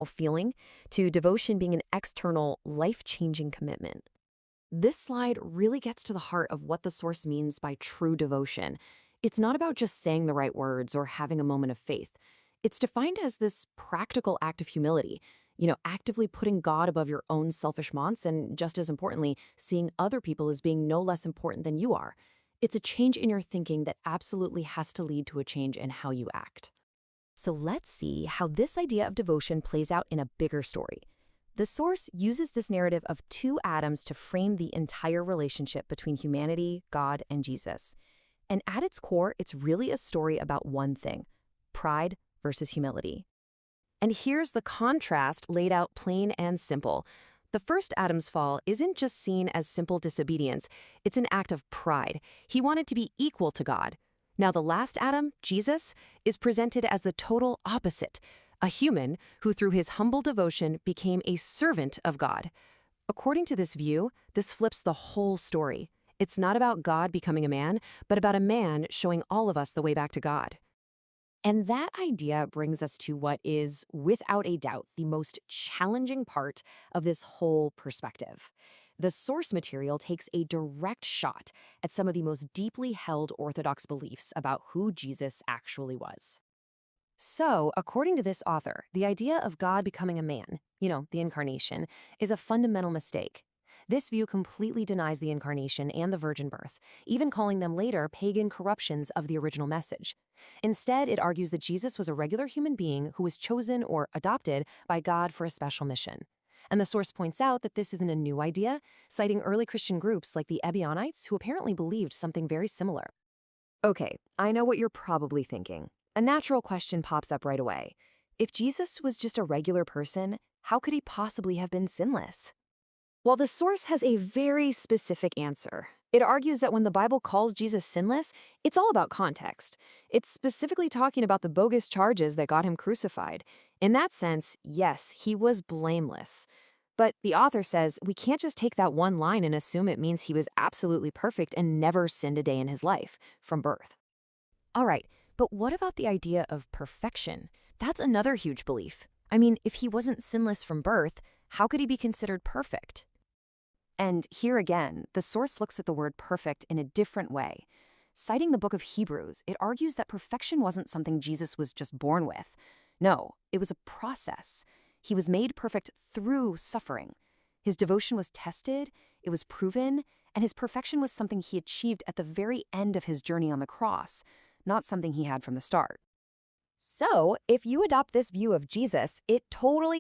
feeling to devotion being an external, life-changing commitment. This slide really gets to the heart of what the source means by true devotion. It's not about just saying the right words or having a moment of faith. It's defined as this practical act of humility, actively putting God above your own selfish wants and, just as importantly, seeing other people as being no less important than you are. It's a change in your thinking that absolutely has to lead to a change in how you act. So let's see how this idea of devotion plays out in a bigger story. The source uses this narrative of two Adams to frame the entire relationship between humanity, God, and Jesus. And at its core, it's really a story about one thing: pride versus humility. And here's the contrast laid out plain and simple. The first Adam's fall isn't just seen as simple disobedience, it's an act of pride. He wanted to be equal to God. Now the last Adam, Jesus, is presented as the total opposite, a human who through his humble devotion became a servant of God. According to this view, this flips the whole story. It's not about God becoming a man, but about a man showing all of us the way back to God. And that idea brings us to what is, without a doubt, the most challenging part of this whole perspective. The source material takes a direct shot at some of the most deeply held Orthodox beliefs about who Jesus actually was. So, according to this author, the idea of God becoming a man, the incarnation, is a fundamental mistake. This view completely denies the incarnation and the virgin birth, even calling them later pagan corruptions of the original message. Instead, it argues that Jesus was a regular human being who was chosen or adopted by God for a special mission. And the source points out that this isn't a new idea, citing early Christian groups like the Ebionites who apparently believed something very similar. Okay, I know what you're probably thinking. A natural question pops up right away. If Jesus was just a regular person, how could he possibly have been sinless? Well, the source has a very specific answer. It argues that when the Bible calls Jesus sinless, it's all about context. It's specifically talking about the bogus charges that got him crucified. In that sense, yes, he was blameless. But the author says we can't just take that one line and assume it means he was absolutely perfect and never sinned a day in his life from birth. All right, but what about the idea of perfection? That's another huge belief. I mean, if he wasn't sinless from birth, how could he be considered perfect? And here again, the source looks at the word perfect in a different way. Citing the book of Hebrews, it argues that perfection wasn't something Jesus was just born with. No, it was a process. He was made perfect through suffering. His devotion was tested, it was proven, and his perfection was something he achieved at the very end of his journey on the cross, not something he had from the start. So, if you adopt this view of Jesus, it totally